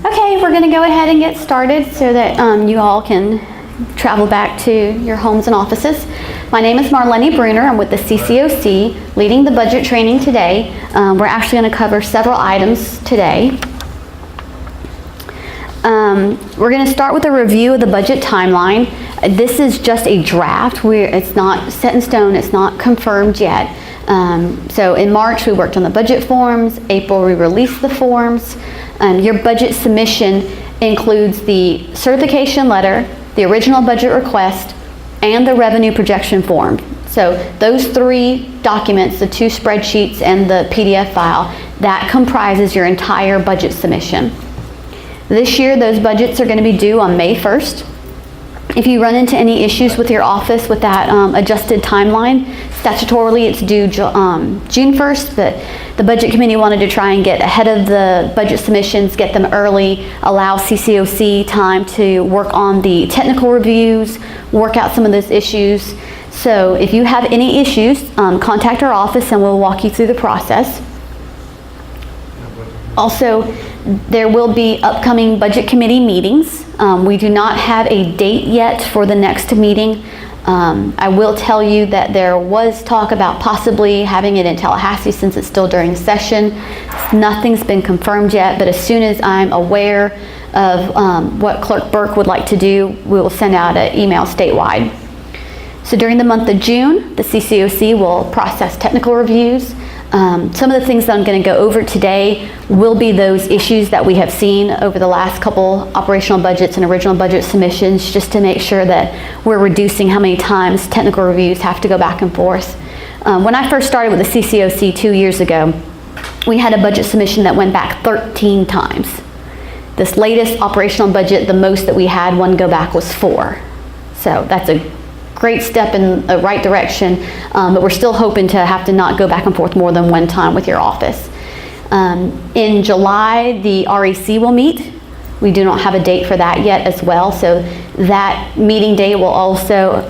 Okay, we're going to go ahead and get started so that you all can travel back to your homes and offices. My name is Marianna Bruner. I'm with the CCOC, leading the budget training today. We're actually going to cover several items today. We're going to start with a review of the budget timeline. This is just a draft. It's not set in stone. It's not confirmed yet. So in March, we worked on the budget forms. April, we released the forms. Your budget submission includes the certification letter, the original budget request, and the revenue projection form. So those three documents, the two spreadsheets and the PDF file, that comprises your entire budget submission. This year, those budgets are going to be due on May 1st. If you run into any issues with your office with that adjusted timeline, statutorily it's due June 1st, but the budget committee wanted to try and get ahead of the budget submissions, get them early, allow CCOC time to work on the technical reviews, work out some of those issues. So if you have any issues, contact our office and we'll walk you through the process. Also, there will be upcoming budget committee meetings. We do not have a date yet for the next meeting. I will tell you that there was talk about possibly having it in Tallahassee since it's still during session. Nothing's been confirmed yet, but as soon as I'm aware of what Clerk Burke would like to do, we will send out an email statewide. So during the month of June, the CCOC will process technical reviews. Some of the things that I'm going to go over today will be those issues that we have seen over the last couple operational budgets and original budget submissions, just to make sure that we're reducing how many times technical reviews have to go back and forth. When I first started with the CCOC 2 years ago, we had a budget submission that went back 13 times. This latest operational budget, the most that we had one go back was 4. So that's a great step in the right direction, but we're still hoping to have to not go back and forth more than one time with your office. In July, the REC will meet. We do not have a date for that yet as well, so that meeting date will also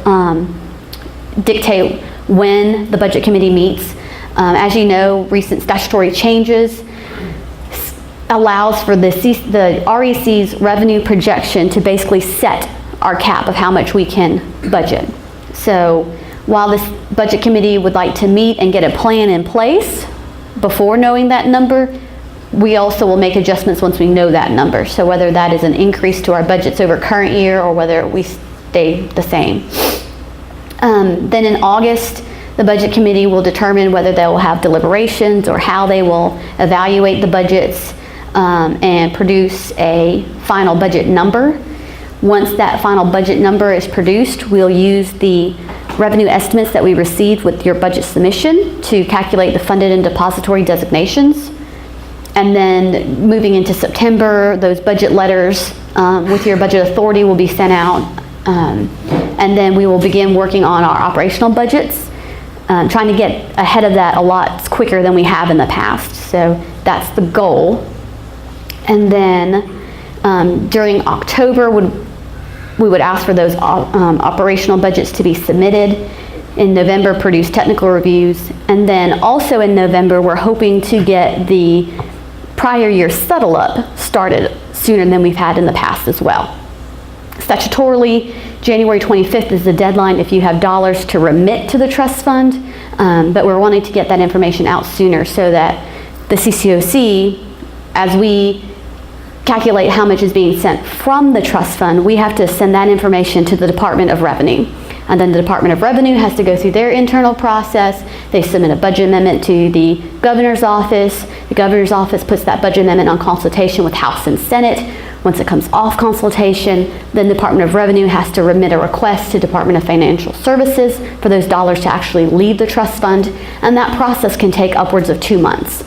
dictate when the budget committee meets. As you know, recent statutory changes allows for the REC's revenue projection to basically set our cap of how much we can budget. So while this budget committee would like to meet and get a plan in place before knowing that number, we also will make adjustments once we know that number. So whether that is an increase to our budgets over current year or whether we stay the same. Then in August, the budget committee will determine whether they will have deliberations or how they will evaluate the budgets and produce a final budget number. Once that final budget number is produced, we'll use the revenue estimates that we received with your budget submission to calculate the funded and depository designations. And then moving into September, those budget letters with your budget authority will be sent out. And then we will begin working on our operational budgets, trying to get ahead of that a lot quicker than we have in the past. So that's the goal. And then during October, we would ask for those operational budgets to be submitted. In November, produce technical reviews. And then also in November, we're hoping to get the prior year settle up started sooner than we've had in the past as well. Statutorily, January 25th is the deadline if you have dollars to remit to the trust fund, but we're wanting to get that information out sooner so that the CCOC, as we calculate how much is being sent from the trust fund, we have to send that information to the Department of Revenue. And then the Department of Revenue has to go through their internal process. They submit a budget amendment to the governor's office. The governor's office puts that budget amendment on consultation with House and Senate. Once it comes off consultation, then the Department of Revenue has to remit a request to Department of Financial Services for those dollars to actually leave the trust fund. And that process can take upwards of 2 months.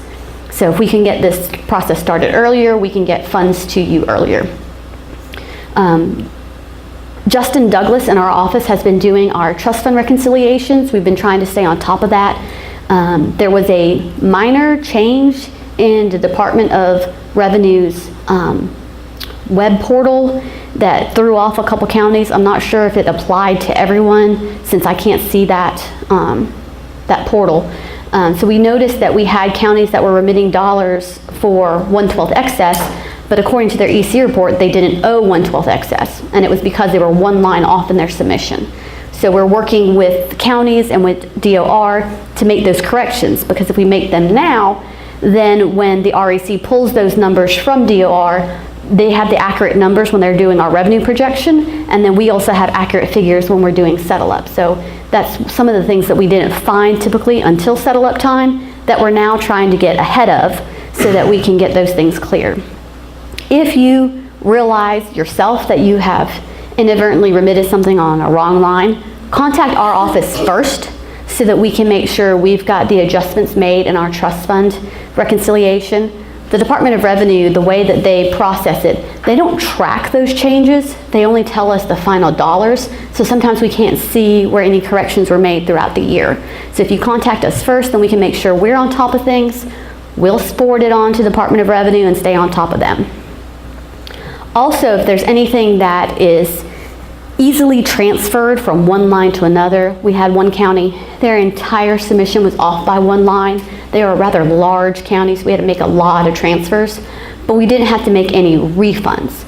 So if we can get this process started earlier, we can get funds to you earlier. Justin Douglas in our office has been doing our trust fund reconciliations. We've been trying to stay on top of that. There was a minor change in the Department of Revenue's web portal that threw off a couple counties. I'm not sure if it applied to everyone since I can't see that, that portal. So we noticed that we had counties that were remitting dollars for 1/12 excess, but according to their EC report, they didn't owe 1/12 excess, and it was because they were one line off in their submission. So we're working with counties and with DOR to make those corrections, because if we make them now, then when the REC pulls those numbers from DOR, they have the accurate numbers when they're doing our revenue projection, and then we also have accurate figures when we're doing settle up. So that's some of the things that we didn't find typically until settle up time that we're now trying to get ahead of so that we can get those things clear. If you realize yourself that you have inadvertently remitted something on a wrong line, contact our office first so that we can make sure we've got the adjustments made in our trust fund reconciliation. The Department of Revenue, the way that they process it, they don't track those changes. They only tell us the final dollars. So sometimes we can't see where any corrections were made throughout the year. So if you contact us first, then we can make sure we're on top of things. We'll forward it on to the Department of Revenue and stay on top of them. Also, if there's anything that is easily transferred from one line to another, we had one county, their entire submission was off by one line. They were rather large counties, so we had to make a lot of transfers, but we didn't have to make any refunds.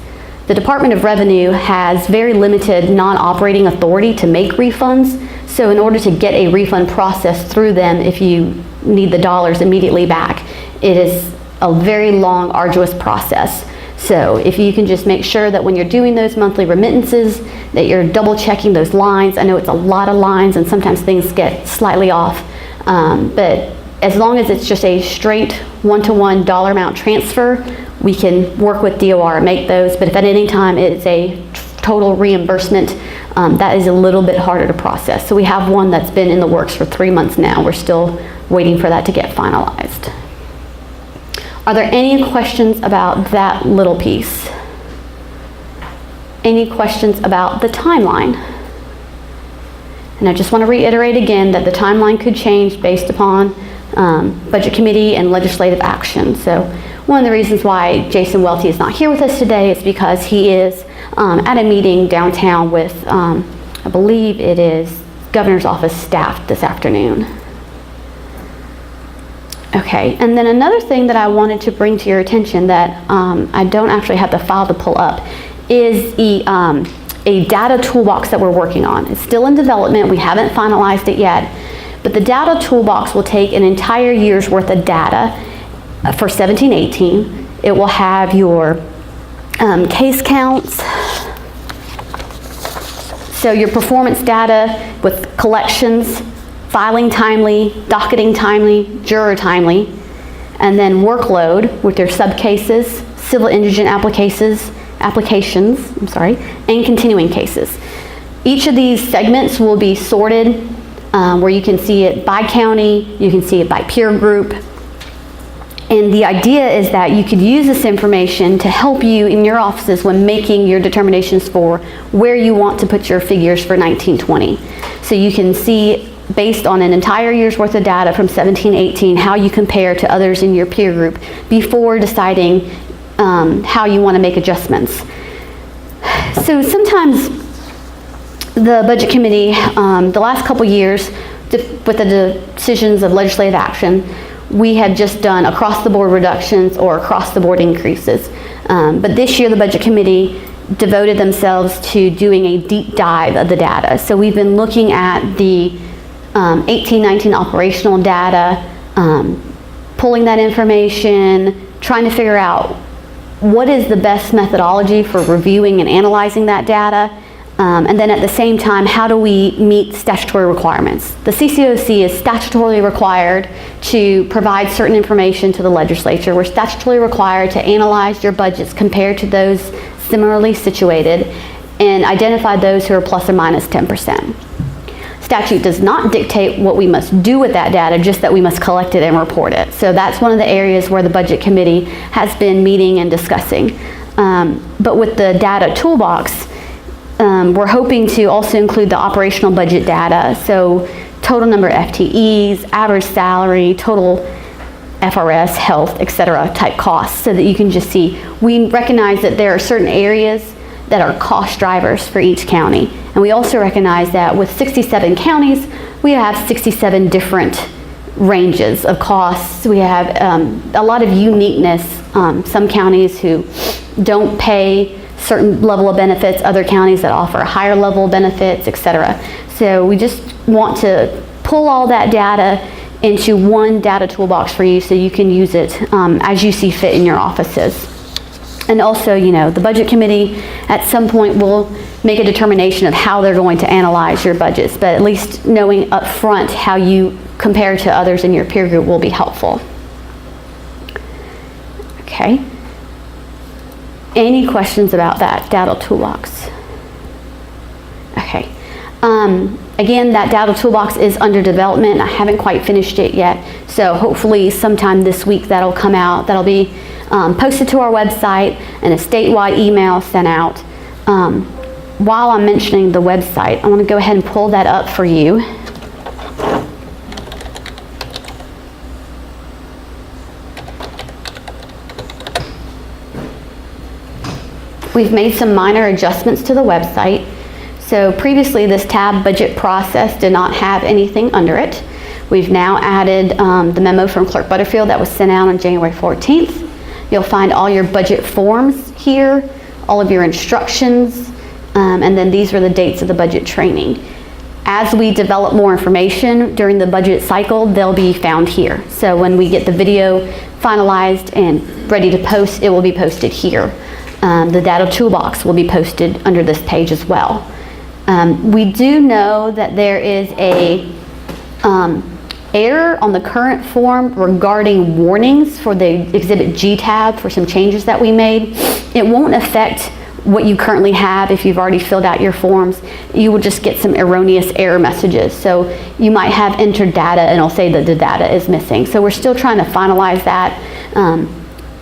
The Department of Revenue has very limited non-operating authority to make refunds, so in order to get a refund process through them, if you need the dollars immediately back, it is a very long, arduous process. So if you can just make sure that when you're doing those monthly remittances, that you're double checking those lines. I know it's a lot of lines and sometimes things get slightly off, but as long as it's just a straight one-to-one dollar amount transfer, we can work with DOR and make those. But if at any time it's a total reimbursement, that is a little bit harder to process. So we have one that's been in the works for 3 months now. We're still waiting for that to get finalized. Are there any questions about that little piece? Any questions about the timeline? And I just want to reiterate again that the timeline could change based upon Budget Committee and legislative action. So one of the reasons why Jason Welty is not here with us today is because he is at a meeting downtown with, I believe it is Governor's Office staff this afternoon. Okay, and then another thing that I wanted to bring to your attention that I don't actually have the file to pull up is a data toolbox that we're working on. It's still in development, we haven't finalized it yet, but the data toolbox will take an entire year's worth of data for 17-18. It will have your case counts, so your performance data with collections, filing timely, docketing timely, juror timely, and then workload with their subcases, civil indigent applications, and continuing cases. Each of these segments will be sorted where you can see it by county, you can see it by peer group, and the idea is that you could use this information to help you in your offices when making your determinations for where you want to put your figures for 19-20. So you can see based on an entire year's worth of data from 17-18, how you compare to others in your peer group before deciding how you want to make adjustments. So sometimes the Budget Committee, the last couple years, with the decisions of legislative action, we have just done across-the-board reductions or across-the-board increases. But this year the Budget Committee devoted themselves to doing a deep dive of the data. So we've been looking at the 18-19 operational data, pulling that information, trying to figure out what is the best methodology for reviewing and analyzing that data, and then at the same time, how do we meet statutory requirements? The CCOC is statutorily required to provide certain information to the legislature. We're statutorily required to analyze your budgets compared to those similarly situated and identify those who are plus or minus 10%. Statute does not dictate what we must do with that data, just that we must collect it and report it. So that's one of the areas where the Budget Committee has been meeting and discussing. But with the data toolbox, we're hoping to also include the operational budget data. So total number of FTEs, average salary, total FRS, health, etc. type costs, so that you can just see. We recognize that there are certain areas that are cost drivers for each county. And we also recognize that with 67 counties, we have 67 different ranges of costs. We have a lot of uniqueness. Some counties who don't pay certain level of benefits, other counties that offer a higher level of benefits, etc. So we just want to pull all that data into one data toolbox for you so you can use it as you see fit in your offices. And also, you know, the budget committee at some point will make a determination of how they're going to analyze your budgets, but at least knowing up front how you compare to others in your peer group will be helpful. Okay. Any questions about that data toolbox? Okay. Again, that data toolbox is under development. I haven't quite finished it yet, so hopefully sometime this week that'll come out. That'll be posted to our website and a statewide email sent out. While I'm mentioning the website, I want to go ahead and pull that up for you. We've made some minor adjustments to the website. So previously this tab budget process did not have anything under it. We've now added the memo from Clerk Butterfield that was sent out on January 14th. You'll find all your budget forms here, all of your instructions, and then these are the dates of the budget training. As we develop more information during the budget cycle, they'll be found here. So when we get the video finalized and ready to post, it will be posted here. The data toolbox will be posted under this page as well. We do know that there is a error on the current form regarding warnings for the Exhibit G tab for some changes that we made. It won't affect what you currently have if you've already filled out your forms. You will just get some erroneous error messages. So you might have entered data and it'll say that the data is missing. So we're still trying to finalize that.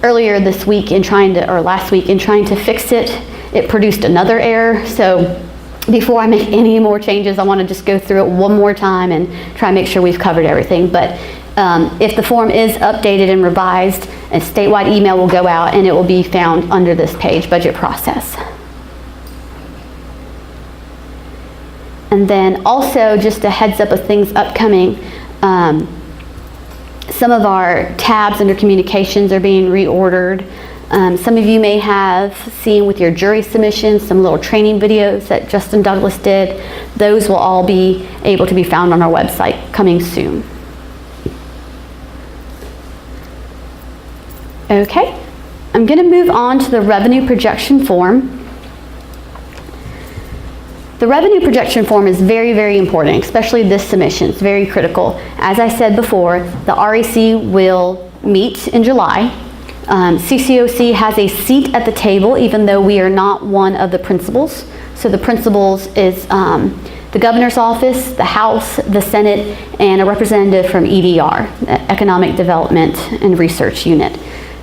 Earlier this week or last week in trying to fix it, it produced another error. So before I make any more changes, I want to just go through it one more time and try and make sure we've covered everything. But if the form is updated and revised, a statewide email will go out and it will be found under this page, budget process. And then also just a heads up of things upcoming. Some of our tabs under communications are being reordered. Some of you may have seen with your jury submissions some little training videos that Justin Douglas did. Those will all be able to be found on our website coming soon. Okay, I'm going to move on to the revenue projection form. The revenue projection form is very, very important, especially this submission. It's very critical. As I said before, the REC will meet in July. CCOC has a seat at the table, even though we are not one of the principals. So the principals is the governor's office, the House, the Senate, and a representative from EDR, Economic Development and Research Unit.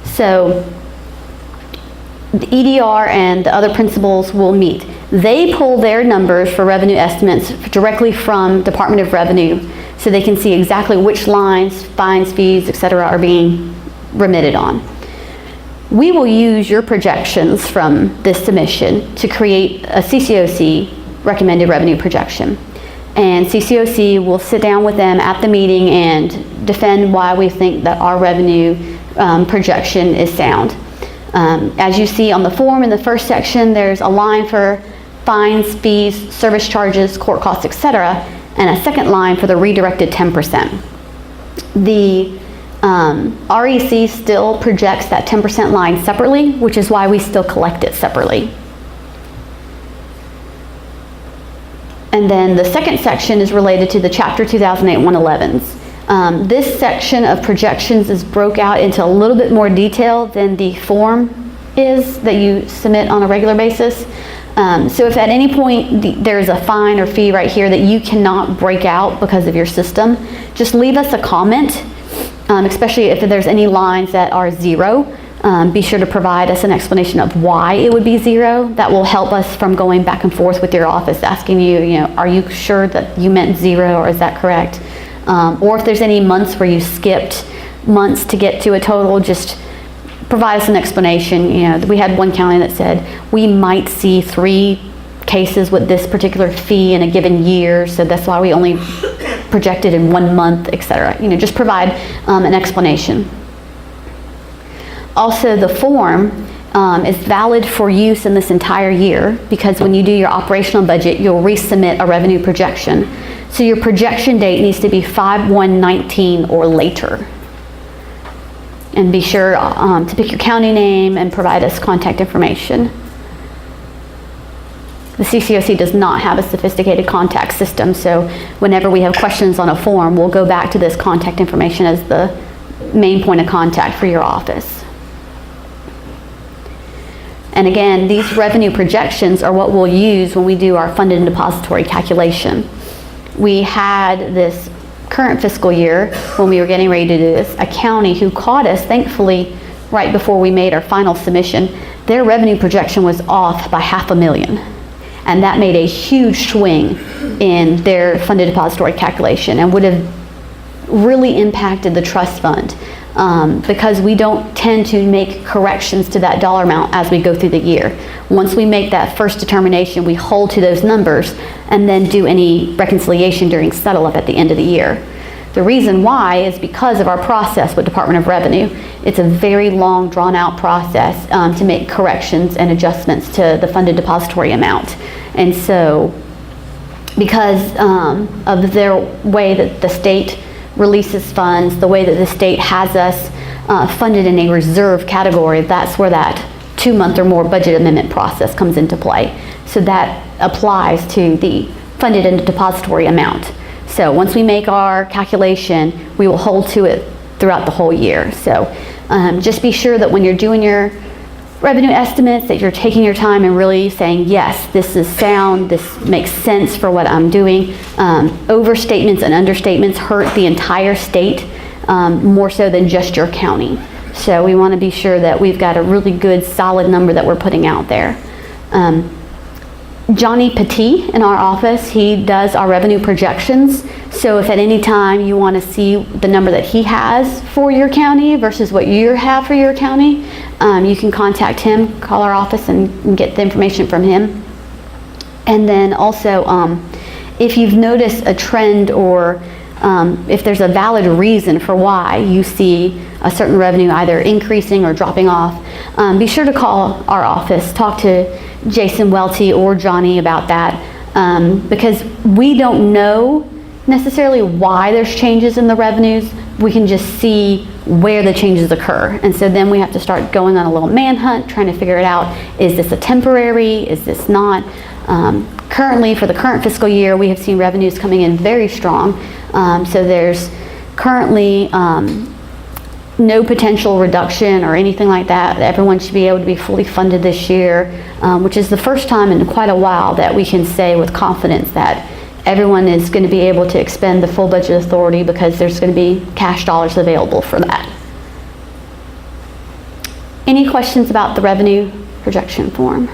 So the EDR and the other principals will meet. They pull their numbers for revenue estimates directly from Department of Revenue, so they can see exactly which lines, fines, fees, etc. are being remitted on. We will use your projections from this submission to create a CCOC recommended revenue projection. And CCOC will sit down with them at the meeting and defend why we think that our revenue projection is sound. As you see on the form in the first section, there's a line for fines, fees, service charges, court costs, etc., and a second line for the redirected 10%. The REC still projects that 10% line separately, which is why we still collect it separately. And then the second section is related to the Chapter 2008-111s. This section of projections is broke out into a little bit more detail than the form is that you submit on a regular basis. So if at any point there is a fine or fee right here that you cannot break out because of your system, just leave us a comment, especially if there's any lines that are zero. Be sure to provide us an explanation of why it would be zero. That will help us from going back and forth with your office asking you, are you sure that you meant zero, or is that correct? Or if there's any months where you skipped months to get to a total, just provide us an explanation. We had one county that said we might see 3 cases with this particular fee in a given year, so that's why we only projected in 1 month, etc. Just provide an explanation. Also, the form is valid for use in this entire year, because when you do your operational budget, you'll resubmit a revenue projection. So your projection date needs to be 5/1/19 or later. And be sure to pick your county name and provide us contact information. The CCOC does not have a sophisticated contact system, so whenever we have questions on a form, we'll go back to this contact information as the main point of contact for your office. And again, these revenue projections are what we'll use when we do our funded and depository calculation. We had this current fiscal year, when we were getting ready to do this, a county who caught us, thankfully, right before we made our final submission. Their revenue projection was off by $500,000. And that made a huge swing in their funded depository calculation and would have really impacted the trust fund, because we don't tend to make corrections to that dollar amount as we go through the year. Once we make that first determination, we hold to those numbers and then do any reconciliation during settle up at the end of the year. The reason why is because of our process with Department of Revenue. It's a very long, drawn-out process to make corrections and adjustments to the funded depository amount. And so, because of their way that the state releases funds, the way that the state has us funded in a reserve category, that's where that 2-month or more budget amendment process comes into play. So that applies to the funded and depository amount. So once we make our calculation, we will hold to it throughout the whole year. So just be sure that when you're doing your revenue estimates, that you're taking your time and really saying, yes, this is sound, this makes sense for what I'm doing. Overstatements and understatements hurt the entire state more so than just your county. So we want to be sure that we've got a really good, solid number that we're putting out there. Johnny Petit in our office, he does our revenue projections. So if at any time you want to see the number that he has for your county versus what you have for your county, you can contact him, call our office and get the information from him. And then also, if you've noticed a trend or if there's a valid reason for why you see a certain revenue either increasing or dropping off, be sure to call our office, talk to Jason Welty or Johnny about that, because we don't know necessarily why there's changes in the revenues. We can just see where the changes occur. And so then we have to start going on a little manhunt, trying to figure it out. Is this a temporary? Is this not? Currently, for the current fiscal year, we have seen revenues coming in very strong. So there's currently no potential reduction or anything like that. Everyone should be able to be fully funded this year, which is the first time in quite a while that we can say with confidence that everyone is going to be able to expend the full budget authority, because there's going to be cash dollars available for that. Any questions about the revenue projection form?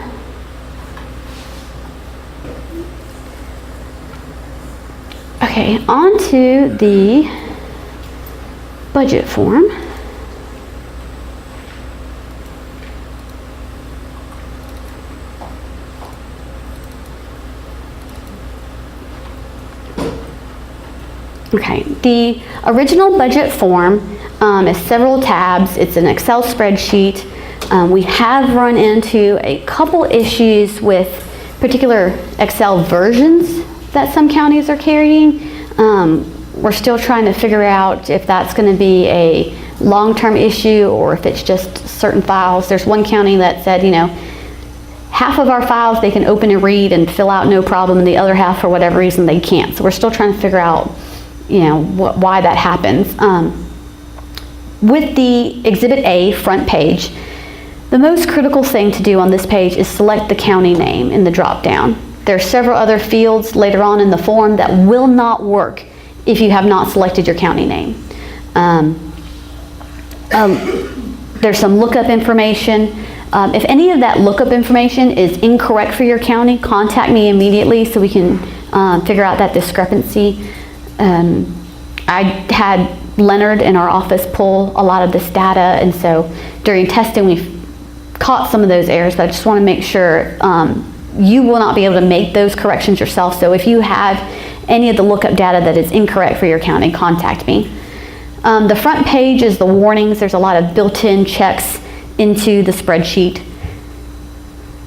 Okay, on to the budget form. Okay, the original budget form is several tabs. It's an Excel spreadsheet. We have run into a couple issues with particular Excel versions that some counties are carrying. We're still trying to figure out if that's going to be a long-term issue or if it's just certain files. There's one county that said, you know, half of our files they can open and read and fill out no problem, and the other half, for whatever reason, they can't. So we're still trying to figure out, you know, why that happens. With the Exhibit A front page, the most critical thing to do on this page is select the county name in the drop-down. There are several other fields later on in the form that will not work if you have not selected your county name. There's some lookup information. If any of that lookup information is incorrect for your county, contact me immediately so we can figure out that discrepancy. I had Leonard in our office pull a lot of this data, and so during testing we've caught some of those errors, but I just want to make sure you will not be able to make those corrections yourself. So if you have any of the lookup data that is incorrect for your county, contact me. The front page is the warnings. There's a lot of built-in checks into the spreadsheet.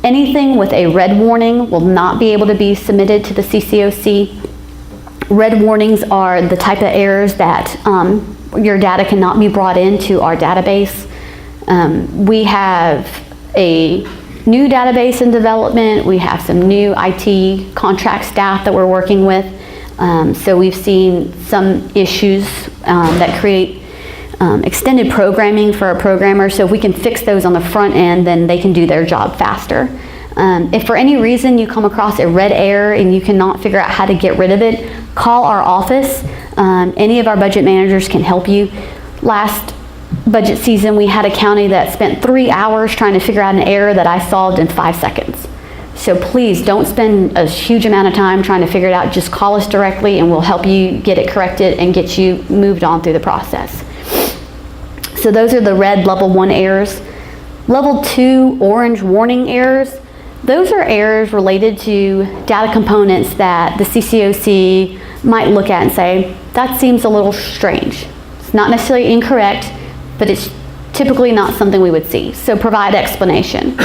Anything with a red warning will not be able to be submitted to the CCOC. Red warnings are the type of errors that your data cannot be brought into our database. We have a new database in development. We have some new IT contract staff that we're working with. So we've seen some issues that create extended programming for our programmers. So if we can fix those on the front end, then they can do their job faster. If for any reason you come across a red error and you cannot figure out how to get rid of it, call our office. Any of our budget managers can help you. Last budget season, we had a county that spent 3 hours trying to figure out an error that I solved in 5 seconds. So please don't spend a huge amount of time trying to figure it out. Just call us directly and we'll help you get it corrected and get you moved on through the process. So those are the red level 1 errors. Level 2 orange warning errors. Those are errors related to data components that the CCOC might look at and say, that seems a little strange. It's not necessarily incorrect, but it's typically not something we would see. So provide explanation.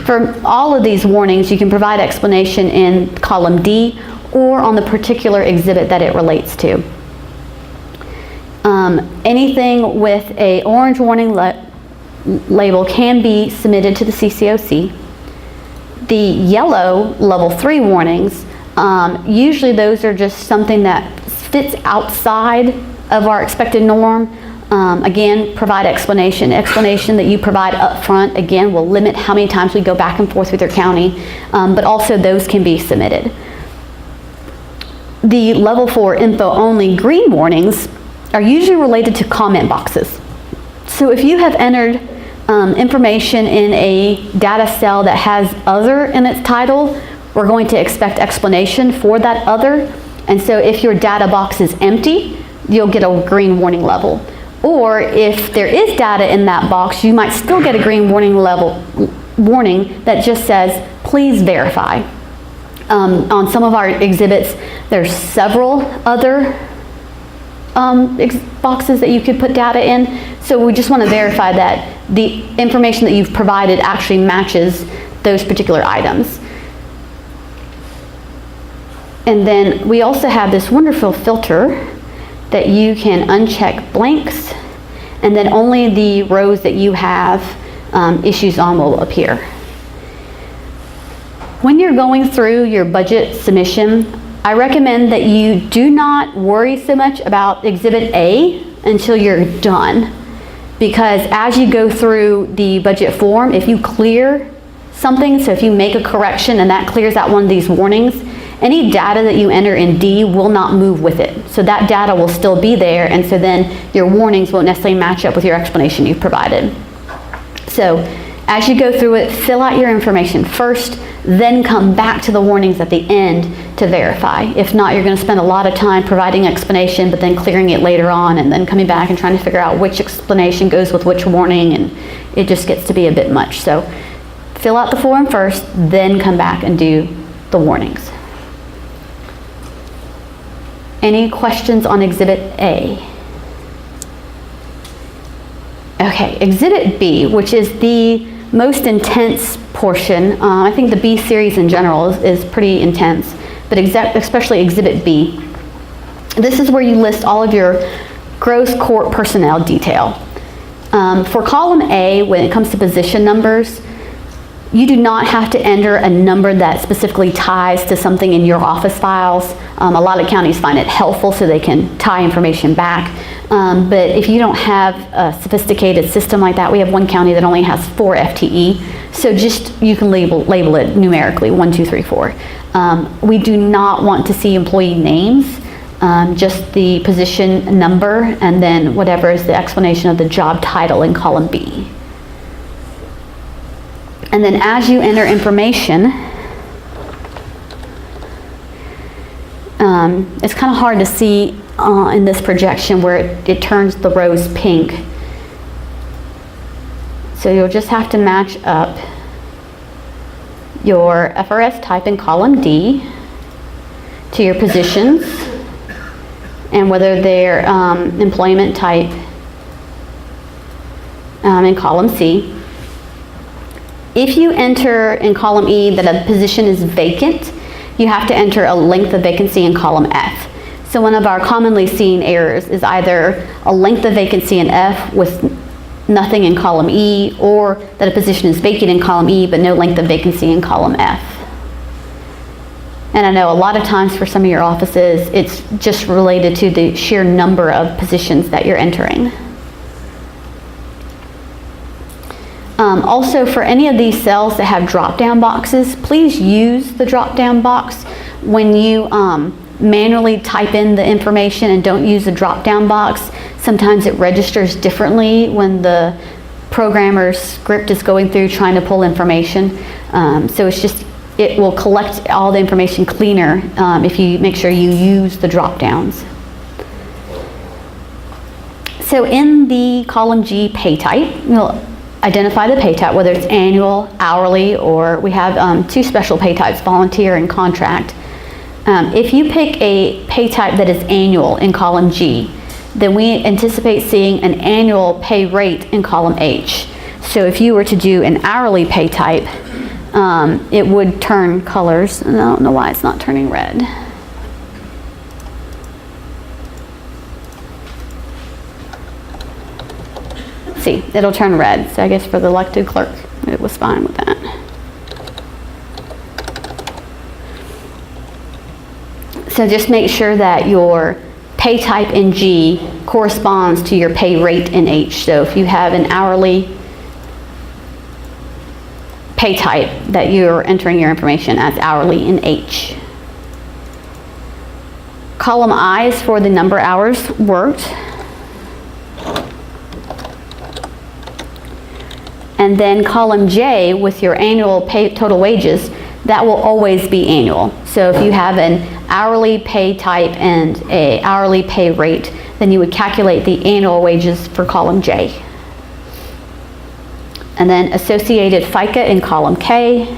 For all of these warnings, you can provide explanation in column D or on the particular exhibit that it relates to. Anything with a orange warning label can be submitted to the CCOC. The yellow level 3 warnings, usually those are just something that fits outside of our expected norm. Again, provide explanation. Explanation that you provide up front, again, will limit how many times we go back and forth with your county, but also those can be submitted. The level 4 info only green warnings are usually related to comment boxes. So if you have entered information in a data cell that has other in its title, we're going to expect explanation for that other. And so if your data box is empty, you'll get a green warning level. Or if there is data in that box, you might still get a green warning that just says, please verify. On some of our exhibits, there's several other boxes that you could put data in. So we just want to verify that the information that you've provided actually matches those particular items. And then we also have this wonderful filter that you can uncheck blanks, and then only the rows that you have issues on will appear. When you're going through your budget submission, I recommend that you do not worry so much about Exhibit A until you're done. Because as you go through the budget form, if you clear something, so if you make a correction and that clears out one of these warnings, any data that you enter in D will not move with it. So that data will still be there, and so then your warnings won't necessarily match up with your explanation you've provided. So as you go through it, fill out your information first, then come back to the warnings at the end to verify. If not, you're going to spend a lot of time providing explanation, but then clearing it later on, and then coming back and trying to figure out which explanation goes with which warning, and it just gets to be a bit much. So fill out the form first, then come back and do the warnings. Any questions on Exhibit A? Okay, Exhibit B, which is the most intense portion. I think the B series in general is pretty intense, but especially Exhibit B. This is where you list all of your gross court personnel detail. For column A, when it comes to position numbers, you do not have to enter a number that specifically ties to something in your office files. A lot of counties find it helpful so they can tie information back. But if you don't have a sophisticated system like that, we have one county that only has 4 FTE. So just, you can label it numerically, 1, 2, 3, 4. We do not want to see employee names, just the position number, and then whatever is the explanation of the job title in column B. And then as you enter information, it's kind of hard to see in this projection where it turns the rows pink. So you'll just have to match up your FRS type in column D to your positions and whether they're employment type in column C. If you enter in column E that a position is vacant, you have to enter a length of vacancy in column F. So one of our commonly seen errors is either a length of vacancy in F with nothing in column E, or that a position is vacant in column E but no length of vacancy in column F. And I know a lot of times for some of your offices, it's just related to the sheer number of positions that you're entering. Also, for any of these cells that have drop-down boxes, please use the drop-down box when you manually type in the information and don't use the drop-down box. Sometimes it registers differently when the programmer's script is going through trying to pull information. So it will collect all the information cleaner if you make sure you use the drop-downs. So in the column G pay type, we'll identify the pay type, whether it's annual, hourly, or we have two special pay types, volunteer and contract. If you pick a pay type that is annual in column G, then we anticipate seeing an annual pay rate in column H. So if you were to do an hourly pay type, it would turn colors, and I don't know why it's not turning red. See, it'll turn red. So I guess for the elected clerk, it was fine with that. So just make sure that your pay type in G corresponds to your pay rate in H. So if you have an hourly pay type, that you're entering your information as hourly in H. Column I is for the number of hours worked. And then column J with your annual pay total wages, that will always be annual. So if you have an hourly pay type and a hourly pay rate, then you would calculate the annual wages for column J. And then associated FICA in column K,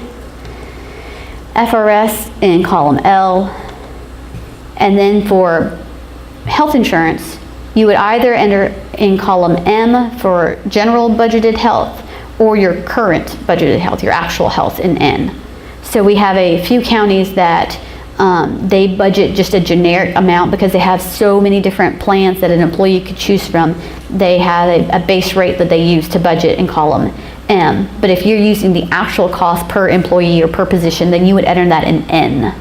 FRS in column L, and then for health insurance, you would either enter in column M for general budgeted health or your current budgeted health, your actual health in N. So we have a few counties that they budget just a generic amount because they have so many different plans that an employee could choose from. They have a base rate that they use to budget in column M. But if you're using the actual cost per employee or per position, then you would enter that in N.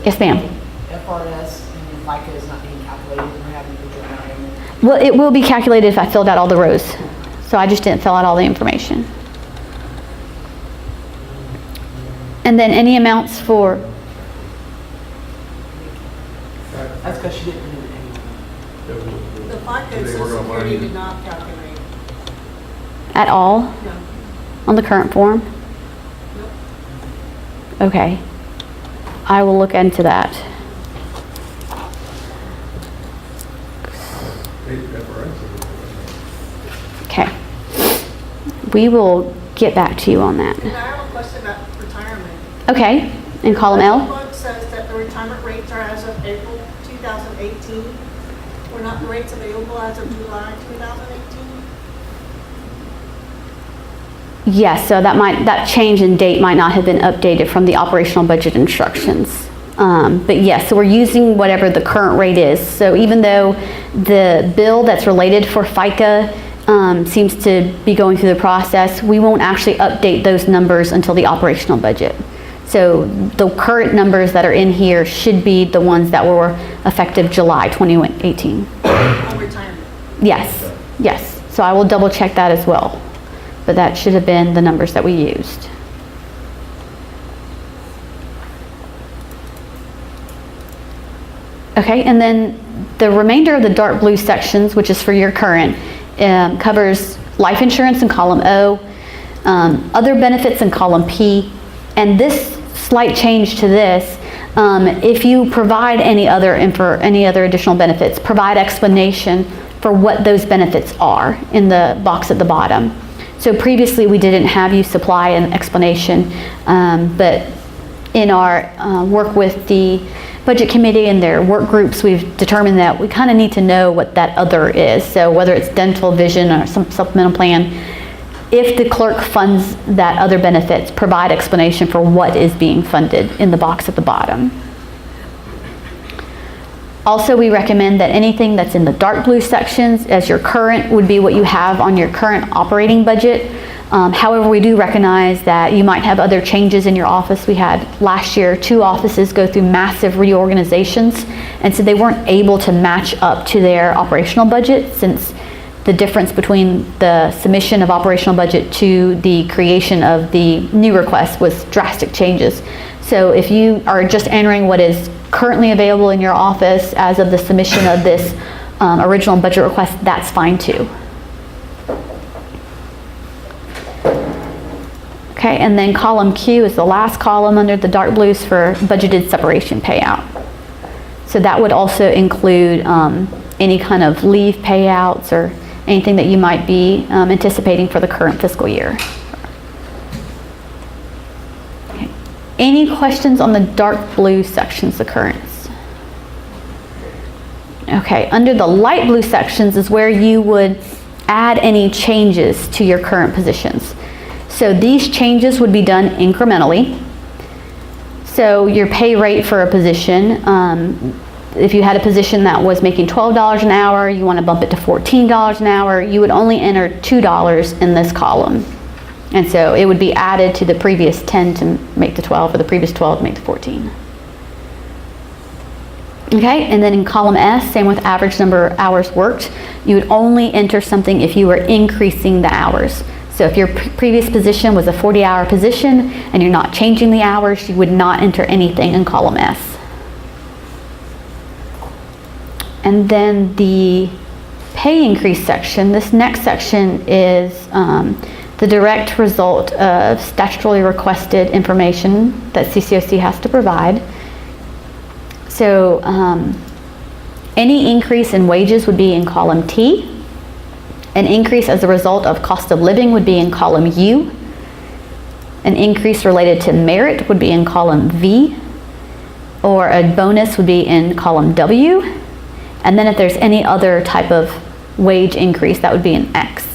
Yes, ma'am? FRS and FICA is not being calculated. We're having to do that. Well, it will be calculated if I filled out all the rows. So I just didn't fill out all the information. And then any amounts for? That's because she didn't do it. The FICA and Social Security did not calculate. At all? No. On the current form? Nope. Okay. I will look into that. Okay. We will get back to you on that. And I have a question about retirement. Okay. In column The L? book says that the retirement rates are as of April 2018. Were not the rates available as of July 2018? Yes, so that change in date might not have been updated from the operational budget instructions. But yes, so we're using whatever the current rate is. So even though the bill that's related for FICA seems to be going through the process, we won't actually update those numbers until the operational budget. So the current numbers that are in here should be the ones that were effective July 2018. On retirement? Yes, yes. So I will double check that as well. But that should have been the numbers that we used. Okay, and then the remainder of the dark blue sections, which is for your current, covers life insurance in column O, other benefits in column P, and this slight change to this, if you provide any other additional benefits, provide explanation for what those benefits are in the box at the bottom. So previously we didn't have you supply an explanation, but in our work with the Budget Committee and their work groups, we've determined that we kind of need to know what that other is. So whether it's dental, vision, or some supplemental plan, if the clerk funds that other benefits, provide explanation for what is being funded in the box at the bottom. Also, we recommend that anything that's in the dark blue sections as your current would be what you have on your current operating budget. However, we do recognize that you might have other changes in your office. We had last year 2 offices go through massive reorganizations, and so they weren't able to match up to their operational budget, since the difference between the submission of operational budget to the creation of the new request was drastic changes. So if you are just entering what is currently available in your office as of the submission of this original budget request, that's fine too. Okay, and then column Q is the last column under the dark blues for budgeted separation payout. So that would also include any kind of leave payouts or anything that you might be anticipating for the current fiscal year. Okay. Any questions on the dark blue sections occurrence? Okay, under the light blue sections is where you would add any changes to your current positions. So these changes would be done incrementally. So your pay rate for a position, if you had a position that was making $12 an hour, you want to bump it to $14 an hour, you would only enter $2 in this column. And so it would be added to the previous 10 to make the 12, or the previous 12 to make the 14. Okay, and then in column S, same with average number of hours worked, you would only enter something if you were increasing the hours. So if your previous position was a 40-hour position and you're not changing the hours, you would not enter anything in column S. And then the pay increase section, this next section is the direct result of statutorily requested information that CCOC has to provide. So any increase in wages would be in column T. An increase as a result of cost of living would be in column U. An increase related to merit would be in column V. Or a bonus would be in column W. And then if there's any other type of wage increase, that would be in X.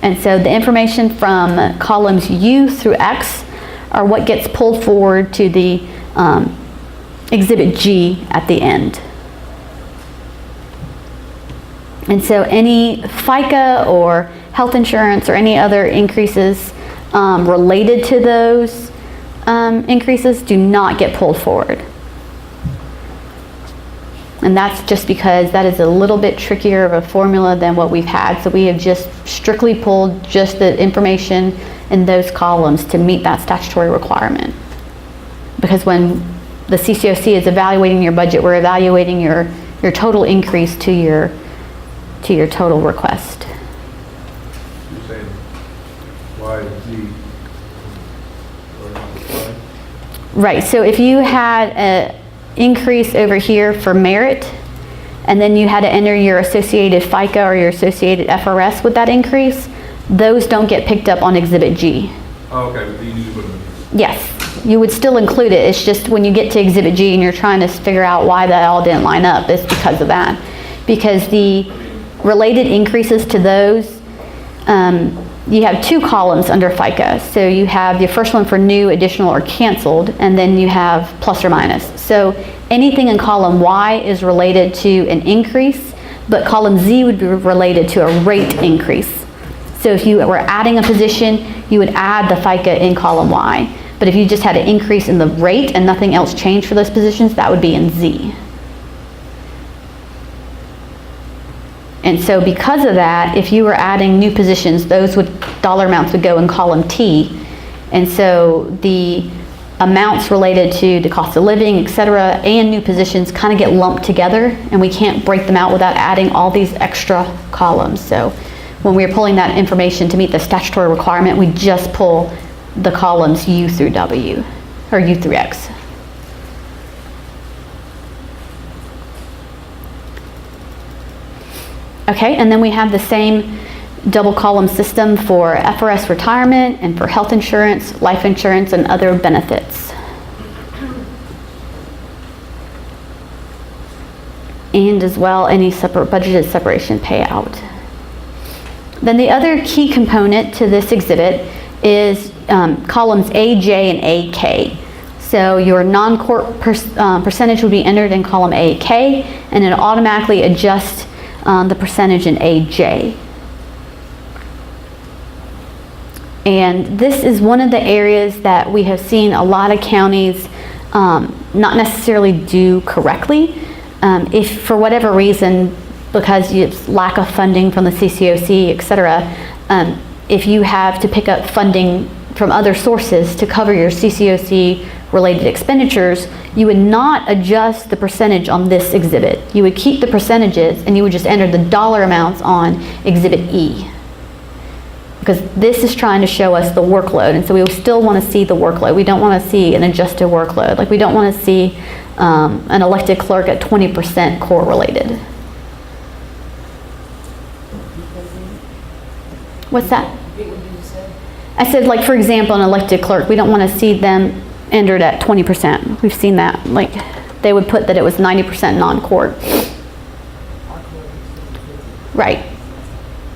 And so the information from columns U through X are what gets pulled forward to the Exhibit G at the end. And so any FICA or health insurance or any other increases related to those increases do not get pulled forward. And that's just because that is a little bit trickier of a formula than what we've had. So we have just strictly pulled just the information in those columns to meet that statutory requirement. Because when the CCOC is evaluating your budget, we're evaluating your total increase to your total request. You're saying Y, Z, or Y? Right, so if you had an increase over here for merit, and then you had to enter your associated FICA or your associated FRS with that increase, those don't get picked up on Exhibit G. Oh, okay, but you need to put them in. Yes, you would still include it. It's just when you get to Exhibit G and you're trying to figure out why that all didn't line up, it's because of that. Because the related increases to those, you have 2 columns under FICA. So you have the first one for new, additional, or canceled, and then you have plus or minus. So anything in column Y is related to an increase, but column Z would be related to a rate increase. So if you were adding a position, you would add the FICA in column Y. But if you just had an increase in the rate and nothing else changed for those positions, that would be in Z. And so because of that, if you were adding new positions, those dollar amounts would go in column T. And so the amounts related to the cost of living, et cetera, and new positions kind of get lumped together, and we can't break them out without adding all these extra columns. So when we're pulling that information to meet the statutory requirement, we just pull the columns U through W, or U through X. Okay, and then we have the same double column system for FRS retirement and for health insurance, life insurance, and other benefits. And as well, any budgeted separation payout. Then the other key component to this exhibit is columns A, J, and A, K. So your non-court percentage would be entered in column A, K, and it automatically adjusts the percentage in A, J. And this is one of the areas that we have seen a lot of counties not necessarily do correctly. If for whatever reason, because it's lack of funding from the CCOC, et cetera, if you have to pick up funding from other sources to cover your CCOC related expenditures, you would not adjust the percentage on this exhibit. You would keep the percentages and you would just enter the dollar amounts on exhibit E. Because this is trying to show us the workload, and so we still want to see the workload. We don't want to see an adjusted workload. Like we don't want to see an elected clerk at 20% court related. What's that? I said, like, for example, an elected clerk, we don't want to see them entered at 20%. We've seen that. Like, they would put that it was 90% non-court. Right.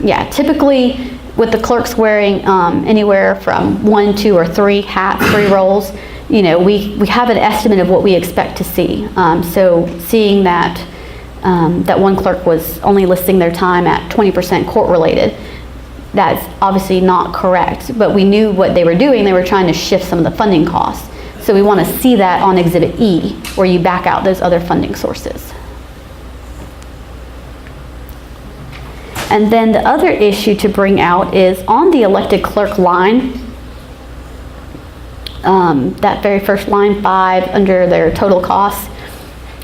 Yeah, typically with the clerks wearing anywhere from 1, 2, or 3 hats, 3 roles, you know, we have an estimate of what we expect to see. So seeing that that one clerk was only listing their time at 20% court related, that's obviously not correct, but we knew what they were doing. They were trying to shift some of the funding costs. So we want to see that on exhibit E, where you back out those other funding sources. And then the other issue to bring out is on the elected clerk line, that very first line 5 under their total costs,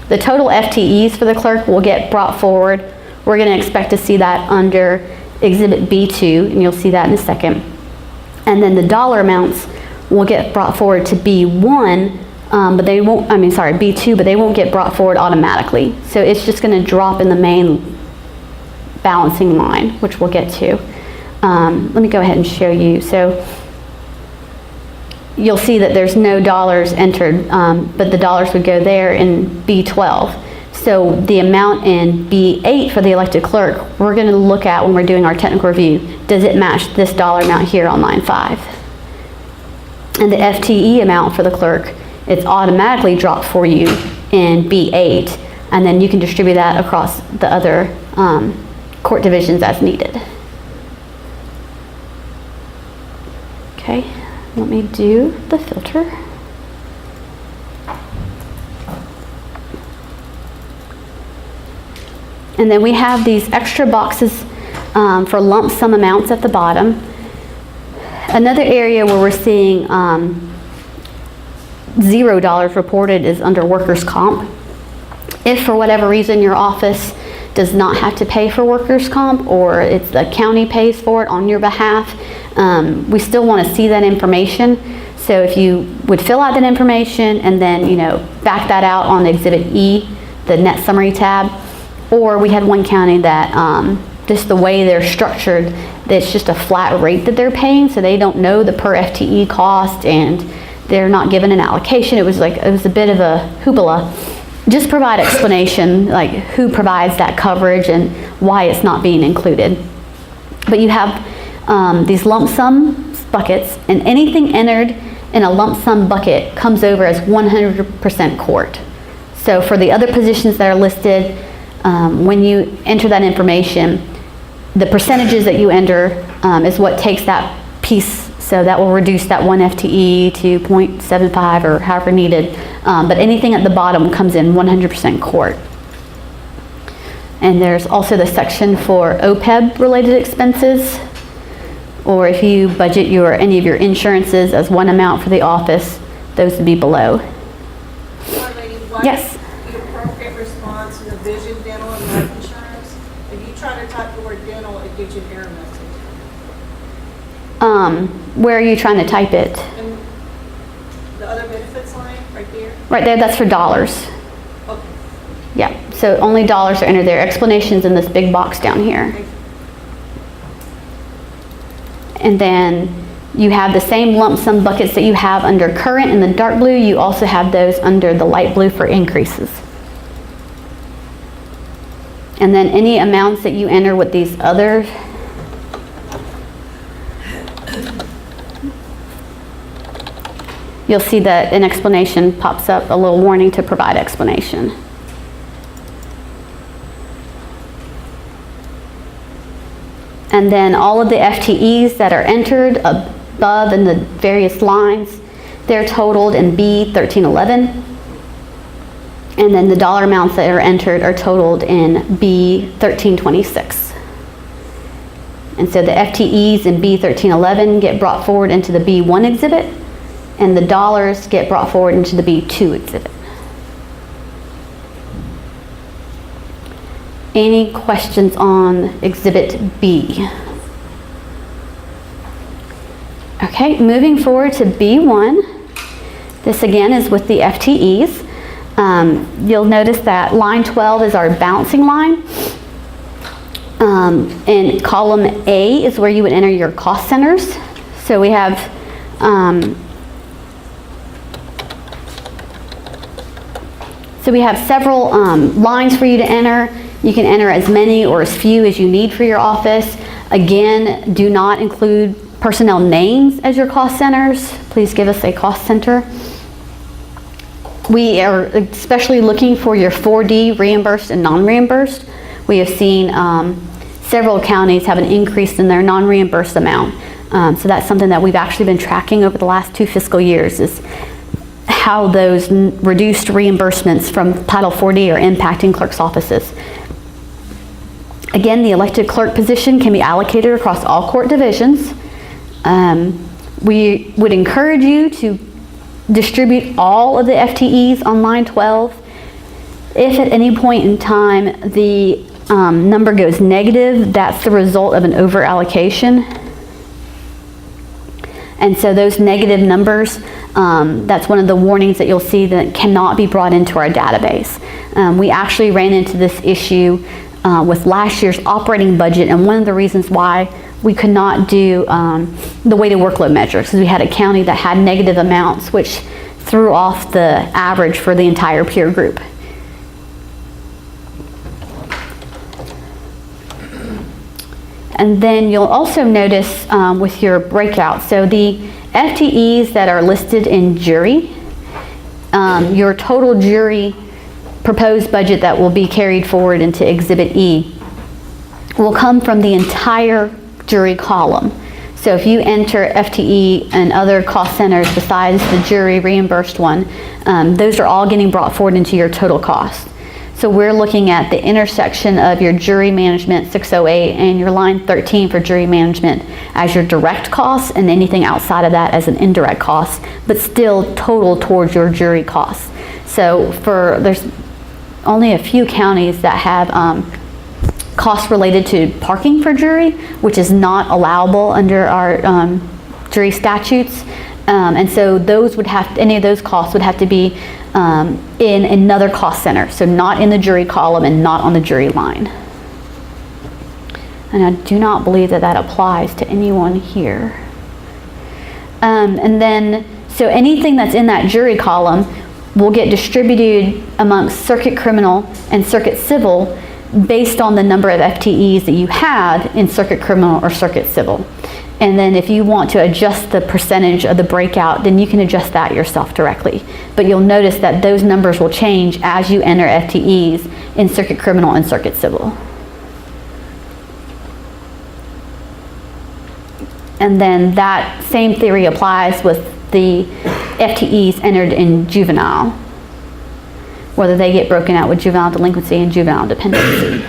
the total FTEs for the clerk will get brought forward. We're going to expect to see that under exhibit B2, and you'll see that in a second. And then the dollar amounts will get brought forward to B1, but they won't, B2, but they won't get brought forward automatically. So it's just going to drop in the main balancing line, which we'll get to. Let me go ahead and show you. So you'll see that there's no dollars entered, but the dollars would go there in B12. So the amount in B8 for the elected clerk, we're going to look at when we're doing our technical review. Does it match this dollar amount here on line 5? And the FTE amount for the clerk, it's automatically dropped for you in B8, and then you can distribute that across the other court divisions as needed. Okay, let me do the filter. And then we have these extra boxes for lump sum amounts at the bottom. Another area where we're seeing $0 reported is under workers' comp. If for whatever reason your office does not have to pay for workers' comp, or it's the county pays for it on your behalf, we still want to see that information. So if you would fill out that information and then, you know, back that out on exhibit E, the net summary tab. Or we had one county that just the way they're structured, it's just a flat rate that they're paying, so they don't know the per FTE cost and they're not given an allocation. It was a bit of a hoopla. Just provide explanation, like who provides that coverage and why it's not being included. But you have these lump sum buckets, and anything entered in a lump sum bucket comes over as 100% court. So for the other positions that are listed, when you enter that information, the percentages that you enter is what takes that piece, so that will reduce that 1 FTE to 0.75 or however needed. But anything at the bottom comes in 100% court. And there's also the section for OPEB related expenses, or if you budget any of your insurances as one amount for the office, those would be below. Yes? The appropriate response in the vision, dental, and life insurance. If you try to type the word dental, it gives you an error message. Where are you trying to type it? And the other benefits line, right there. Right there, that's for dollars. Okay. Yeah, so only dollars are entered there. Explanations in this big box down here. Okay. And then you have the same lump sum buckets that you have under current in the dark blue. You also have those under the light blue for increases. And then any amounts that you enter with these other you'll see that an explanation pops up, a little warning to provide explanation. And then all of the FTEs that are entered above in the various lines, they're totaled in B1311. And then the dollar amounts that are entered are totaled in B1326. And so the FTEs in B1311 get brought forward into the B1 exhibit, and the dollars get brought forward into the B2 exhibit. Any questions on Exhibit B? Okay, moving forward to B1. This again is with the FTEs. You'll notice that line 12 is our balancing line. And column A is where you would enter your cost centers. So we have several lines for you to enter. You can enter as many or as few as you need for your office. Again, do not include personnel names as your cost centers. Please give us a cost center. We are especially looking for your 4D reimbursed and non-reimbursed. We have seen several counties have an increase in their non-reimbursed amount. So that's something that we've actually been tracking over the last 2 fiscal years, is how those reduced reimbursements from Title 4D are impacting clerks' offices. Again, the elected clerk position can be allocated across all court divisions. We would encourage you to distribute all of the FTEs on line 12. If at any point in time the number goes negative, that's the result of an over allocation. And so those negative numbers, that's one of the warnings that you'll see that cannot be brought into our database. We actually ran into this issue with last year's operating budget, and one of the reasons why we could not do the weighted workload measure, because we had a county that had negative amounts, which threw off the average for the entire peer group. And then you'll also notice with your breakout, so the FTEs that are listed in jury, your total jury proposed budget that will be carried forward into Exhibit E will come from the entire jury column. So if you enter FTE and other cost centers besides the jury reimbursed one, those are all getting brought forward into your total cost. So we're looking at the intersection of your jury management 608 and your line 13 for jury management as your direct costs, and anything outside of that as an indirect cost, but still total towards your jury costs. So there's only a few counties that have costs related to parking for jury, which is not allowable under our jury statutes. And so any of those costs would have to be in another cost center, so not in the jury column and not on the jury line. And I do not believe that applies to anyone here. And then, so anything that's in that jury column will get distributed amongst circuit criminal and circuit civil based on the number of FTEs that you had in circuit criminal or circuit civil. And then if you want to adjust the percentage of the breakout, then you can adjust that yourself directly. But you'll notice that those numbers will change as you enter FTEs in circuit criminal and circuit civil. And then that same theory applies with the FTEs entered in juvenile, whether they get broken out with juvenile delinquency and juvenile dependency.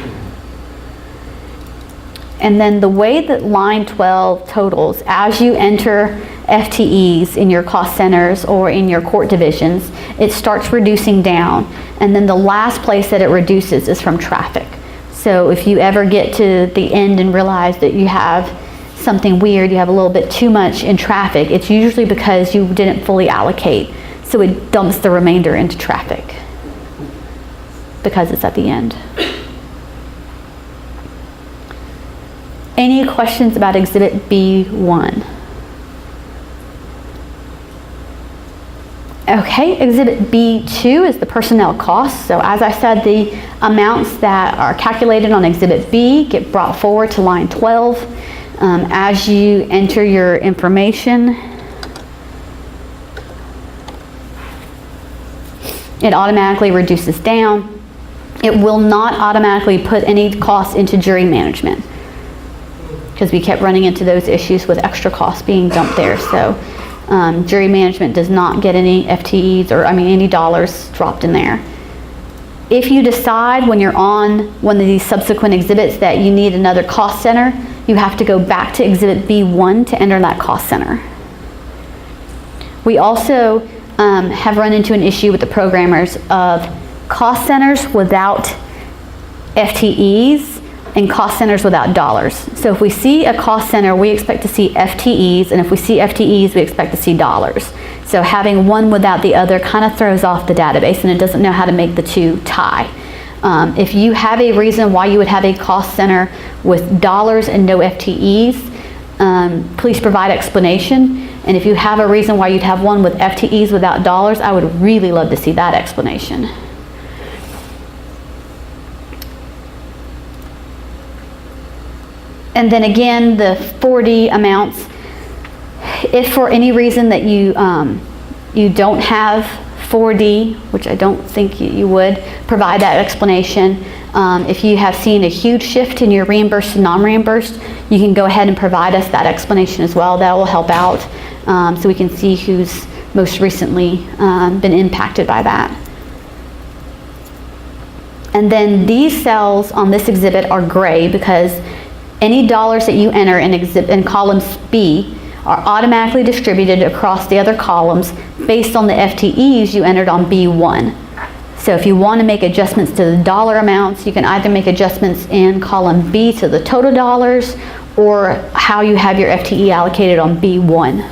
And then the way that line 12 totals, as you enter FTEs in your cost centers or in your court divisions, it starts reducing down. And then the last place that it reduces is from traffic. So if you ever get to the end and realize that you have something weird, you have a little bit too much in traffic, it's usually because you didn't fully allocate. So it dumps the remainder into traffic because it's at the end. Any questions about Exhibit B1? Okay, Exhibit B2 is the personnel costs. So as I said, the amounts that are calculated on Exhibit B get brought forward to line 12. As you enter your information, It automatically reduces down. It will not automatically put any costs into jury management, because we kept running into those issues with extra costs being dumped there. So jury management does not get any FTEs, or any dollars dropped in there. If you decide when you're on one of these subsequent exhibits that you need another cost center, you have to go back to exhibit B1 to enter that cost center. We also have run into an issue with the programmers of cost centers without FTEs and cost centers without dollars. So if we see a cost center, we expect to see FTEs, and if we see FTEs, we expect to see dollars. So having one without the other kind of throws off the database, and it doesn't know how to make the two tie. If you have a reason why you would have a cost center with dollars and no FTEs, please provide explanation. And if you have a reason why you'd have one with FTEs without dollars, I would really love to see that explanation. And then again, the 4D amounts, if for any reason that you don't have 4D, which I don't think you would, provide that explanation. If you have seen a huge shift in your reimbursed to non-reimbursed, you can go ahead and provide us that explanation as well. That will help out, so we can see who's most recently been impacted by that. And then these cells on this exhibit are gray because any dollars that you enter in columns B are automatically distributed across the other columns based on the FTEs you entered on B1. So if you want to make adjustments to the dollar amounts, you can either make adjustments in column B to the total dollars, or how you have your FTE allocated on B1.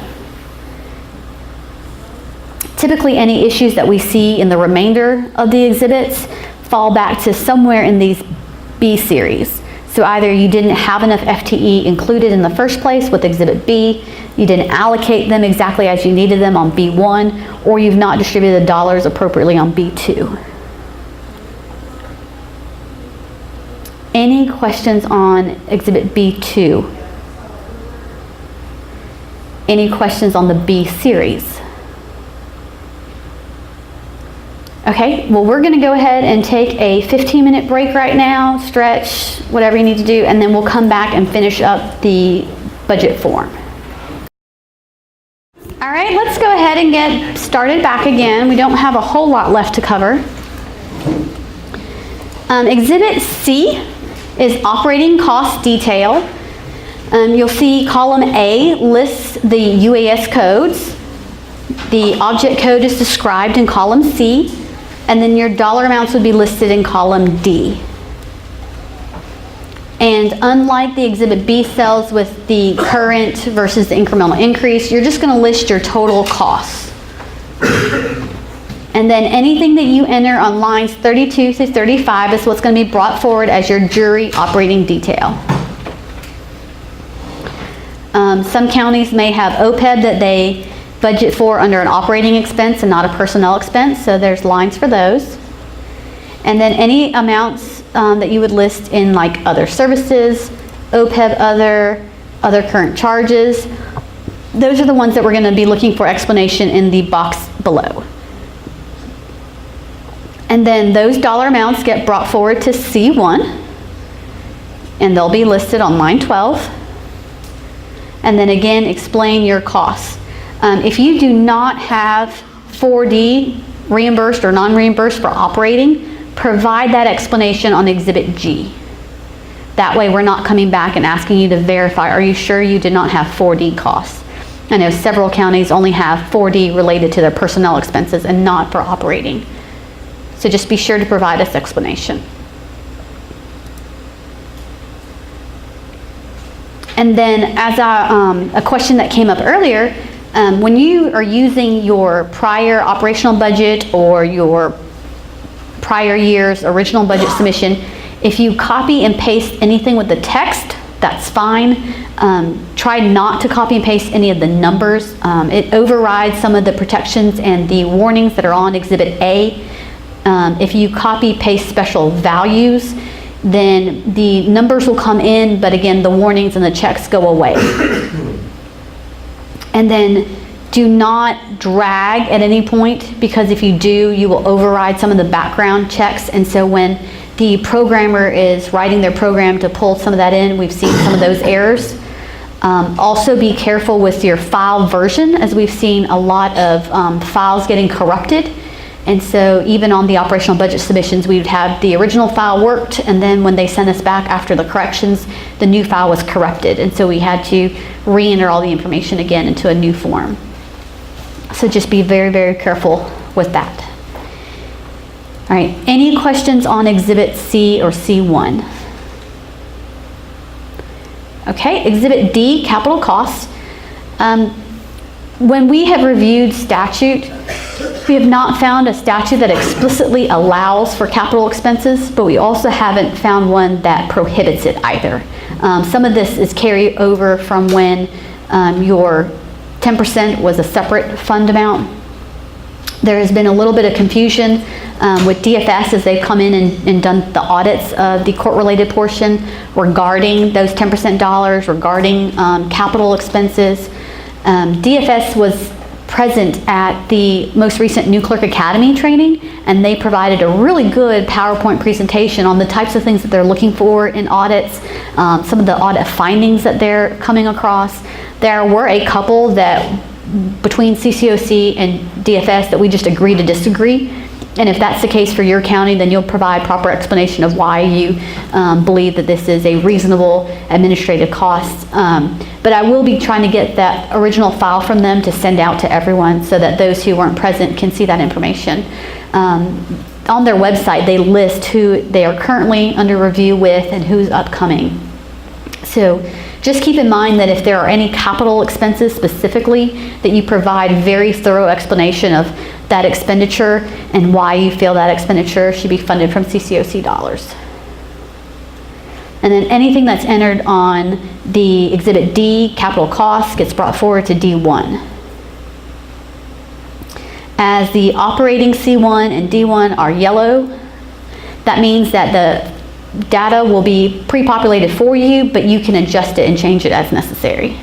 Typically, any issues that we see in the remainder of the exhibits fall back to somewhere in these B series. So either you didn't have enough FTE included in the first place with exhibit B, you didn't allocate them exactly as you needed them on B1, or you've not distributed the dollars appropriately on B2. Any questions on exhibit B2? Any questions on the B series? Okay, well, we're gonna go ahead and take a 15-minute break right now, stretch, whatever you need to do, and then we'll come back and finish up the budget form. All right, let's go ahead and get started back again. We don't have a whole lot left to cover. Exhibit C is operating cost detail. You'll see column A lists the UAS codes. The object code is described in column C, and then your dollar amounts would be listed in column D. And unlike the exhibit B cells with the current versus the incremental increase, you're just going to list your total costs. And then anything that you enter on lines 32 to 35 is what's going to be brought forward as your jury operating detail. Some counties may have OPEB that they budget for under an operating expense and not a personnel expense, so there's lines for those. And then any amounts that you would list in like other services, OPEB other current charges, those are the ones that we're going to be looking for explanation in the box below. And then those dollar amounts get brought forward to C1, and they'll be listed on line 12. And then again, explain your costs. If you do not have 4D reimbursed or non-reimbursed for operating, provide that explanation on exhibit G. That way we're not coming back and asking you to verify, are you sure you did not have 4D costs? I know several counties only have 4D related to their personnel expenses and not for operating. So just be sure to provide us explanation. And then as a question that came up earlier, when you are using your prior operational budget or your prior year's original budget submission, if you copy and paste anything with the text, that's fine. Try not to copy and paste any of the numbers. It overrides some of the protections and the warnings that are on exhibit A. If you copy paste special values, then the numbers will come in, but again, the warnings and the checks go away. And then Do not drag at any point, because if you do, you will override some of the background checks. And so when the programmer is writing their program to pull some of that in, we've seen some of those errors. Also be careful with your file version, as we've seen a lot of files getting corrupted. And so even on the operational budget submissions, we would have the original file worked, and then when they sent us back after the corrections, the new file was corrupted. And so we had to re-enter all the information again into a new form. So just be very, very careful with that. All right, any questions on Exhibit C or C1? Okay, Exhibit D, capital costs. When we have reviewed statute, we have not found a statute that explicitly allows for capital expenses, but we also haven't found one that prohibits it either. Some of this is carry over from when your 10% was a separate fund amount. There has been a little bit of confusion with DFS as they've come in and done the audits of the court-related portion regarding those 10% dollars, regarding capital expenses. DFS was present at the most recent New Clerk Academy training, and they provided a really good PowerPoint presentation on the types of things that they're looking for in audits, some of the audit findings that they're coming across. There were a couple that between CCOC and DFS that we just agree to disagree. And if that's the case for your county, then you'll provide proper explanation of why you believe that this is a reasonable administrative cost. But I will be trying to get that original file from them to send out to everyone so that those who weren't present can see that information. On their website, they list who they are currently under review with and who's upcoming. So just keep in mind that if there are any capital expenses specifically, that you provide very thorough explanation of that expenditure and why you feel that expenditure should be funded from CCOC dollars. And then anything that's entered on the Exhibit D, capital costs, gets brought forward to D1. As the operating C1 and D1 are yellow, that means that the data will be pre-populated for you, but you can adjust it and change it as necessary.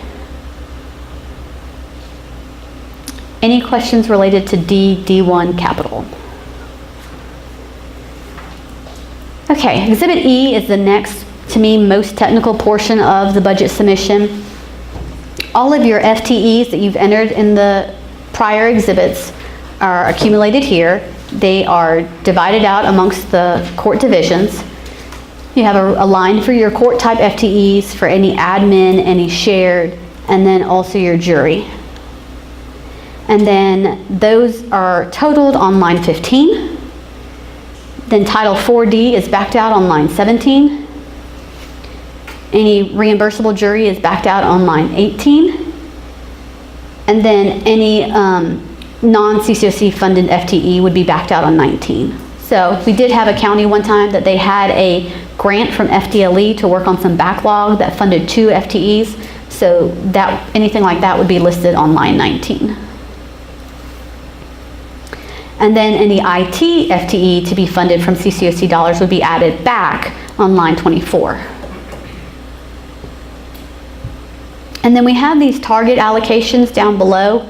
Any questions related to D1 capital? Okay, Exhibit E is the next, to me, most technical portion of the budget submission. All of your FTEs that you've entered in the prior exhibits are accumulated here. They are divided out amongst the court divisions. You have a line for your court type FTEs, for any admin, any shared, and then also your jury. And then those are totaled on line 15. Then Title 4D is backed out on line 17. Any reimbursable jury is backed out on line 18. And then any non-CCOC funded FTE would be backed out on 19. So we did have a county one time that they had a grant from FDLE to work on some backlog that funded 2 FTEs. So that anything like that would be listed on line 19. And then any IT FTE to be funded from CCOC dollars would be added back on line 24. And then we have these target allocations down below.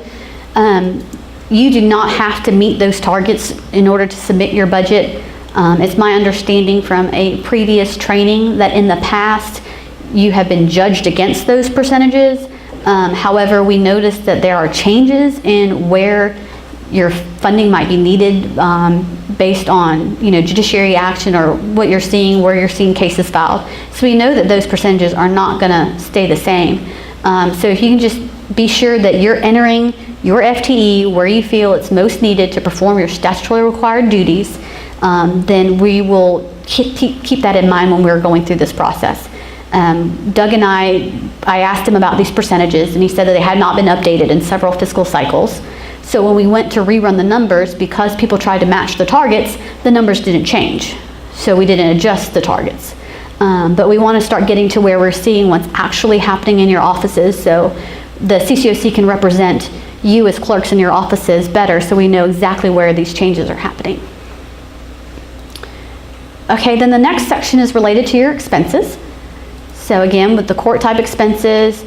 You do not have to meet those targets in order to submit your budget. It's my understanding from a previous training that in the past you have been judged against those percentages. However, we noticed that there are changes in where your funding might be needed based on judiciary action or what you're seeing, where you're seeing cases filed. So we know that those percentages are not going to stay the same. So if you can just be sure that you're entering your FTE where you feel it's most needed to perform your statutorily required duties, then we will keep that in mind when we're going through this process. Doug and I asked him about these percentages, and he said that they had not been updated in several fiscal cycles. So when we went to rerun the numbers, because people tried to match the targets, the numbers didn't change. So we didn't adjust the targets. But we want to start getting to where we're seeing what's actually happening in your offices, so the CCOC can represent you as clerks in your offices better, so we know exactly where these changes are happening. Okay, then the next section is related to your expenses. So again, with the court type expenses,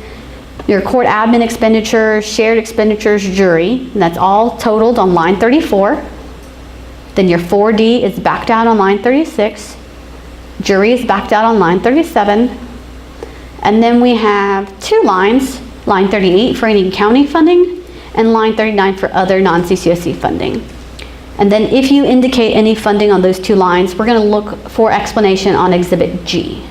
Your court admin expenditures, shared expenditures, jury, and that's all totaled on line 34. Then your 4D is backed out on line 36. Jury is backed out on line 37. And then we have two lines, line 38 for any county funding and line 39 for other non-CCOC funding. And then if you indicate any funding on those two lines, we're going to look for explanation on Exhibit G.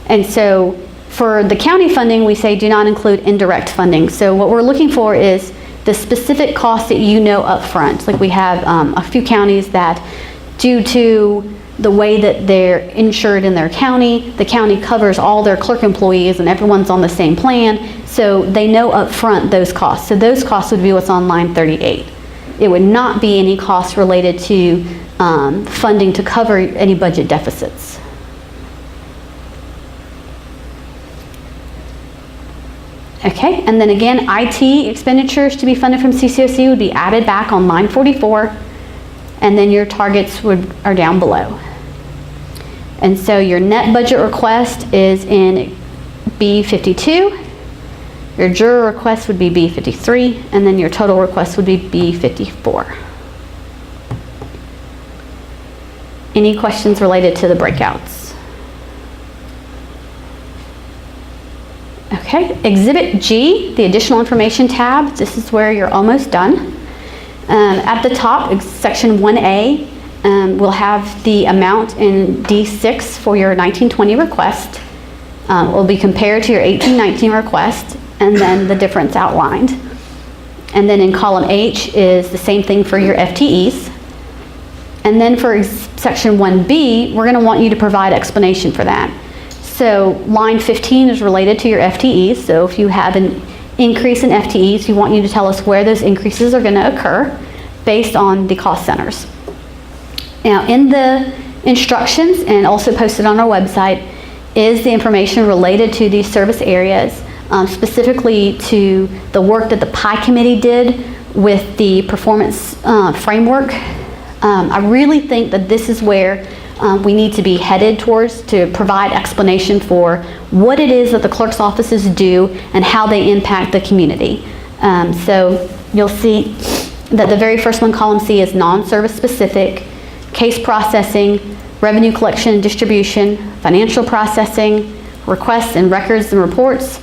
And so for the county funding, we say do not include indirect funding. So what we're looking for is the specific costs that you know up front. Like we have a few counties that, due to the way that they're insured in their county, the county covers all their clerk employees and everyone's on the same plan, so they know up front those costs. So those costs would be what's on line 38. It would not be any costs related to funding to cover any budget deficits. Okay, and then again, IT expenditures to be funded from CCOC would be added back on line 44, and then your targets are down below. And so your net budget request is in B52, your juror request would be B53, and then your total request would be B54. Any questions related to the breakouts? Okay, Exhibit G, the additional information tab, this is where you're almost done. At the top, section 1A, we'll have the amount in D6 for your 1920 request. Will be compared to your 1819 request, and then the difference outlined. And then in column H is the same thing for your FTEs. And then for section 1B, we're going to want you to provide explanation for that. So line 15 is related to your FTEs. So if you have an increase in FTEs, we want you to tell us where those increases are going to occur based on the cost centers. Now in the instructions, and also posted on our website, is the information related to these service areas, specifically to the work that the PI committee did with the performance framework. I really think that this is where we need to be headed towards, to provide explanation for what it is that the clerk's offices do and how they impact the community. So you'll see that the very first one, column C, is non-service specific, case processing, revenue collection and distribution, financial processing, requests and records and reports,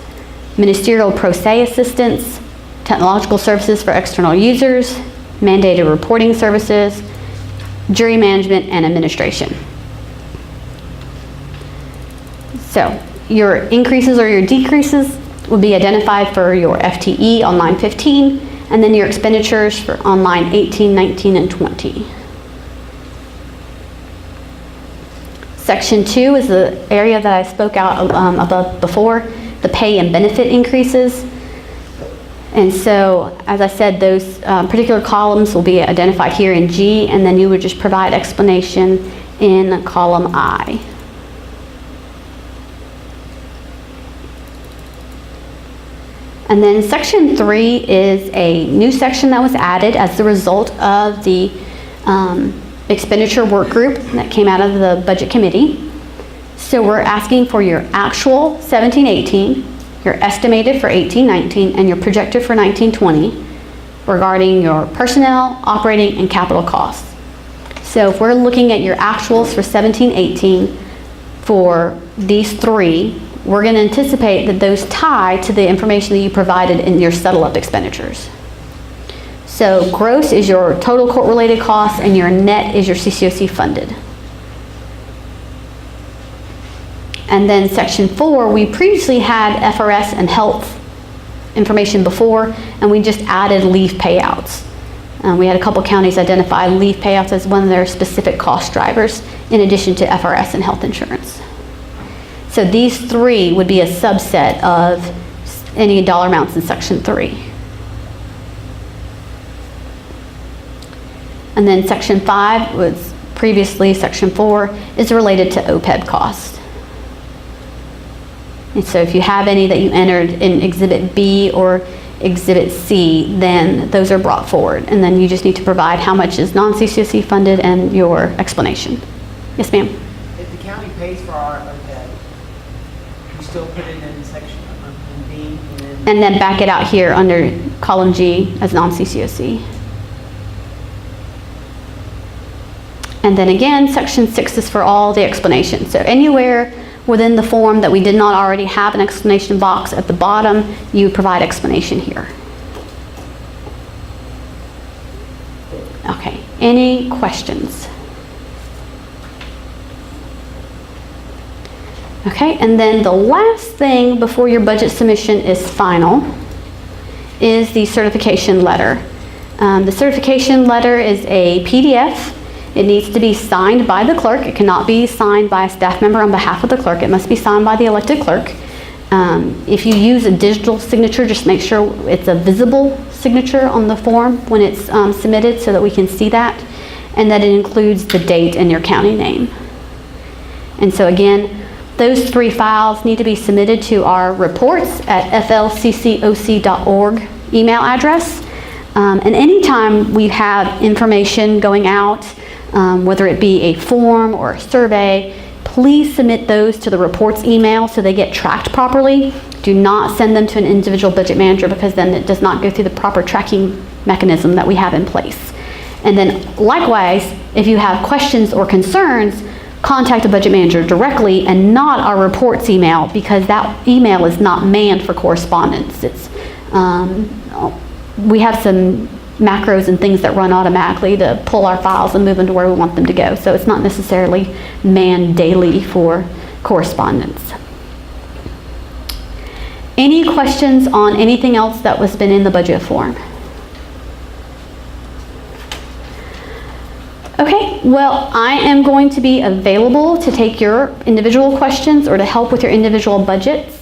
ministerial pro se assistance, technological services for external users, mandated reporting services, jury management, and administration. So your increases or your decreases will be identified for your FTE on line 15, and then your expenditures for on line 18, 19, and 20. Section 2 is the area that I spoke out about before, the pay and benefit increases. And so, as I said, those particular columns will be identified here in G, and then you would just provide explanation in column I. And then section 3 is a new section that was added as the result of the expenditure work group that came out of the budget committee. So we're asking for your actual 17-18, your estimated for 18-19, and your projected for 19-20 regarding your personnel, operating, and capital costs. So if we're looking at your actuals for 17-18 for these three, we're going to anticipate that those tie to the information that you provided in your settle-up expenditures. So gross is your total court-related costs, and your net is your CCOC funded. And then section 4, we previously had FRS and health information before, and we just added leave payouts. We had a couple counties identify leave payouts as one of their specific cost drivers, in addition to FRS and health insurance. So these three would be a subset of any dollar amounts in section 3. And then section 5 was previously section 4, is related to OPEB costs. And so if you have any that you entered in Exhibit B or Exhibit C, then those are brought forward. And then you just need to provide how much is non-CCOC funded and your explanation. Yes, ma'am? If the county pays for our OPEB, You still put it in section, in B, and then. and then back it out here under column G as non-CCOC. And then again, section 6 is for all the explanations. So anywhere within the form that we did not already have an explanation box at the bottom, you provide explanation here. Okay, any questions? Okay, and then the last thing before your budget submission is final is the certification letter. The certification letter is a PDF. It needs to be signed by the clerk. It cannot be signed by a staff member on behalf of the clerk. It must be signed by the elected clerk. If you use a digital signature, just make sure it's a visible signature on the form when it's submitted so that we can see that, and that it includes the date and your county name. And so again, those 3 files need to be submitted to our reports at FLCCOC.org email address. And anytime we have information going out, whether it be a form or a survey, please submit those to the reports email so they get tracked properly. Do not send them to an individual budget manager, because then it does not go through the proper tracking mechanism that we have in place. And then likewise, if you have questions or concerns, contact the budget manager directly and not our reports email, because that email is not manned for correspondence. It's we have some macros and things that run automatically to pull our files and move them to where we want them to go. So it's not necessarily manned daily for correspondence. Any questions on anything else that was been in the budget form? Okay, well, I am going to be available to take your individual questions or to help with your individual budgets.